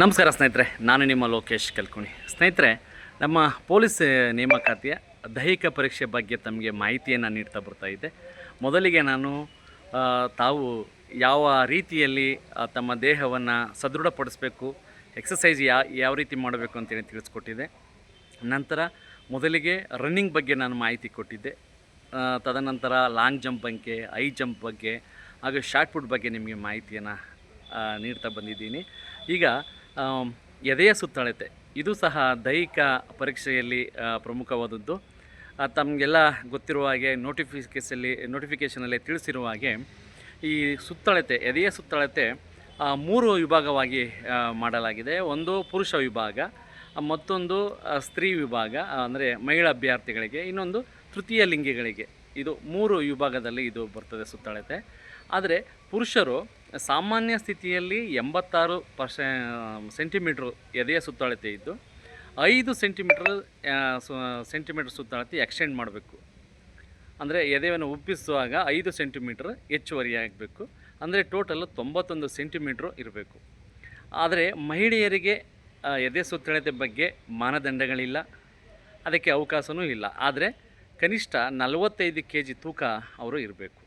ನಮಸ್ಕಾರ ಸ್ನೇಹಿತರೆ, ನಾನು ನಿಮ್ಮ ಲೋಕೇಶ್ ಕಲ್ಕುಣಿ. ಸ್ನೇಹಿತರೆ, ನಮ್ಮ ಪೊಲೀಸ್ ನೇಮಕಾತಿಯ ದೈಹಿಕ ಪರೀಕ್ಷೆ ಬಗ್ಗೆ ತಮಗೆ ಮಾಹಿತಿಯನ್ನು ನೀಡ್ತಾ ಬರ್ತಾ ಇದ್ದೆ. ಮೊದಲಿಗೆ ನಾನು ತಾವು ಯಾವ ರೀತಿಯಲ್ಲಿ ತಮ್ಮ ದೇಹವನ್ನು ಸದೃಢಪಡಿಸಬೇಕು, ಎಕ್ಸಸೈಸ್ ಯಾವ ರೀತಿ ಮಾಡಬೇಕು ಅಂತೇಳಿ ತಿಳಿಸ್ಕೊಟ್ಟಿದ್ದೆ. ನಂತರ ಮೊದಲಿಗೆ ರನ್ನಿಂಗ್ ಬಗ್ಗೆ ನಾನು ಮಾಹಿತಿ ಕೊಟ್ಟಿದ್ದೆ. ತದನಂತರ ಲಾಂಗ್ ಜಂಪ್ ಬಗ್ಗೆ, ಹೈ ಜಂಪ್ ಬಗ್ಗೆ ಹಾಗೂ ಶಾರ್ಟ್ ಪುಟ್ ಬಗ್ಗೆ ನಿಮಗೆ ಮಾಹಿತಿಯನ್ನು ನೀಡ್ತಾ ಬಂದಿದ್ದೀನಿ. ಈಗ ಎದೆಯ ಸುತ್ತಳತೆ ಇದು ಸಹ ದೈಹಿಕ ಪರೀಕ್ಷೆಯಲ್ಲಿ ಪ್ರಮುಖವಾದದ್ದು. ತಮಗೆಲ್ಲ ಗೊತ್ತಿರುವ ಹಾಗೆ ನೋಟಿಫಿಕೇಷನಲ್ಲಿ ತಿಳಿಸಿರುವ ಹಾಗೆ ಈ ಸುತ್ತಳತೆ, ಎದೆಯ ಸುತ್ತಳತೆ 3 ವಿಭಾಗವಾಗಿ ಮಾಡಲಾಗಿದೆ. ಒಂದು ಪುರುಷ ವಿಭಾಗ, ಮತ್ತೊಂದು ಸ್ತ್ರೀ ವಿಭಾಗ ಅಂದರೆ ಮಹಿಳಾ ಅಭ್ಯರ್ಥಿಗಳಿಗೆ, ಇನ್ನೊಂದು ತೃತೀಯ ಲಿಂಗಿಗಳಿಗೆ. ಇದು 3 ವಿಭಾಗದಲ್ಲಿ ಇದು ಬರ್ತದೆ ಸುತ್ತಳತೆ. ಆದರೆ ಪುರುಷರು ಸಾಮಾನ್ಯ ಸ್ಥಿತಿಯಲ್ಲಿ 86 ಸೆಂಟಿಮೀಟ್ರ್ ಎದೆಯ ಸುತ್ತಳತೆ ಇದ್ದು 5 ಸೆಂಟಿಮೀಟ್ರ್ ಸುತ್ತಳತೆ ಎಕ್ಸ್ಟೆಂಡ್ ಮಾಡಬೇಕು. ಅಂದರೆ ಎದೆಯನ್ನು ಉಬ್ಬಿಸುವಾಗ 5 ಸೆಂಟಿಮೀಟ್ರ್ ಹೆಚ್ಚುವರಿಯಾಗಬೇಕು. ಅಂದರೆ ಟೋಟಲ್ 91 ಸೆಂಟಿಮೀಟ್ರ್ ಇರಬೇಕು. ಆದರೆ ಮಹಿಳೆಯರಿಗೆ ಎದೆ ಸುತ್ತಳತೆ ಬಗ್ಗೆ ಮಾನದಂಡಗಳಿಲ್ಲ, ಅದಕ್ಕೆ ಅವಕಾಶವೂ ಇಲ್ಲ. ಆದರೆ ಕನಿಷ್ಠ 45 kg ತೂಕ ಅವರು ಇರಬೇಕು.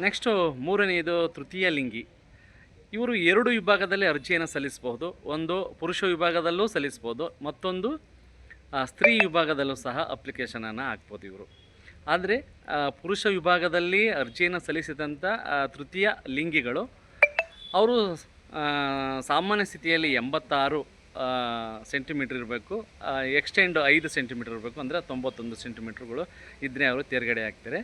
ನೆಕ್ಸ್ಟು ಮೂರನೆಯದು ತೃತೀಯ ಲಿಂಗಿ. ಇವರು 2 ವಿಭಾಗದಲ್ಲಿ ಅರ್ಜಿಯನ್ನು ಸಲ್ಲಿಸಬಹುದು. ಒಂದು ಪುರುಷ ವಿಭಾಗದಲ್ಲೂ ಸಲ್ಲಿಸ್ಬೋದು, ಮತ್ತೊಂದು ಸ್ತ್ರೀ ವಿಭಾಗದಲ್ಲೂ ಸಹ ಅಪ್ಲಿಕೇಶನನ್ನು ಹಾಕ್ಬೋದು ಇವರು. ಆದರೆ ಪುರುಷ ವಿಭಾಗದಲ್ಲಿ ಅರ್ಜಿಯನ್ನು ಸಲ್ಲಿಸಿದಂಥ ತೃತೀಯ ಲಿಂಗಿಗಳು ಅವರು ಸಾಮಾನ್ಯ ಸ್ಥಿತಿಯಲ್ಲಿ 86 ಸೆಂಟಿಮೀಟ್ರ್ ಇರಬೇಕು, ಎಕ್ಸ್ಟೆಂಡ್ 5 ಸೆಂಟಿಮೀಟ್ರ್ ಇರಬೇಕು. ಅಂದರೆ 91 ಸೆಂಟಿಮೀಟ್ರ್ಗಳು ಇದ್ದರೆ ಅವರು ತೇರ್ಗಡೆ ಆಗ್ತಾರೆ.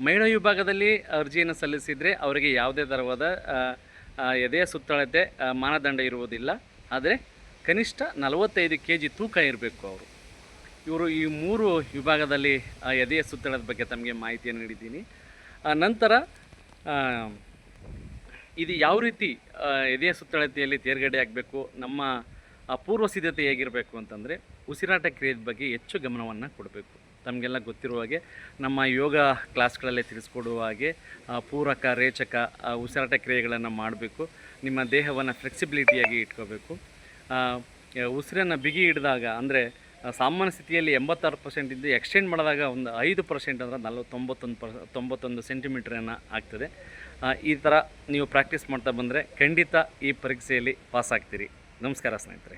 ಮಹಿಳಾ ವಿಭಾಗದಲ್ಲಿ ಅರ್ಜಿಯನ್ನು ಸಲ್ಲಿಸಿದರೆ ಅವರಿಗೆ ಯಾವುದೇ ಥರವಾದ ಎದೆಯ ಸುತ್ತಳತೆ ಮಾನದಂಡ ಇರುವುದಿಲ್ಲ. ಆದರೆ ಕನಿಷ್ಠ 45 kg ತೂಕ ಇರಬೇಕು ಇವರು. ಈ 3 ವಿಭಾಗದಲ್ಲಿ ಎದೆಯ ಸುತ್ತಳತೆ ಬಗ್ಗೆ ತಮಗೆ ಮಾಹಿತಿಯನ್ನು ನೀಡಿದ್ದೀನಿ. ನಂತರ ಇದು ಯಾವ ರೀತಿ ಎದೆಯ ಸುತ್ತಳತೆಯಲ್ಲಿ ತೇರ್ಗಡೆ ಆಗಬೇಕು, ನಮ್ಮ ಪೂರ್ವ ಸಿದ್ಧತೆ ಹೇಗಿರಬೇಕು ಅಂತಂದರೆ ಉಸಿರಾಟ ಕ್ರಿಯೆಯ ಬಗ್ಗೆ ಹೆಚ್ಚು ಗಮನವನ್ನು ಕೊಡಬೇಕು. ತಮಗೆಲ್ಲ ಗೊತ್ತಿರುವ ಹಾಗೆ ನಮ್ಮ ಯೋಗ ಕ್ಲಾಸ್ಗಳಲ್ಲೇ ತಿಳಿಸ್ಕೊಡುವ ಹಾಗೆ ಪೂರಕ, ರೇಚಕ ಉಸಿರಾಟ ಕ್ರಿಯೆಗಳನ್ನು ಮಾಡಬೇಕು. ನಿಮ್ಮ ದೇಹವನ್ನು ಫ್ಲೆಕ್ಸಿಬಿಲಿಟಿಯಾಗಿ ಇಟ್ಕೋಬೇಕು. ಉಸಿರನ್ನು ಬಿಗಿ ಹಿಡಿದಾಗ ಅಂದರೆ ಸಾಮಾನ್ಯ ಸ್ಥಿತಿಯಲ್ಲಿ 86% ಇದ್ದು ಎಕ್ಸ್ಟೆಂಡ್ ಮಾಡಿದಾಗ ಒಂದು 5% ಅಂದರೆ 91 ಸೆಂಟಿಮೀಟ್ರನ್ನು ಆಗ್ತದೆ. ಈ ಥರ ನೀವು ಪ್ರಾಕ್ಟೀಸ್ ಮಾಡ್ತಾ ಬಂದರೆ ಖಂಡಿತ ಈ ಪರೀಕ್ಷೆಯಲ್ಲಿ ಪಾಸ್ ಆಗ್ತೀರಿ. ನಮಸ್ಕಾರ ಸ್ನೇಹಿತರೆ.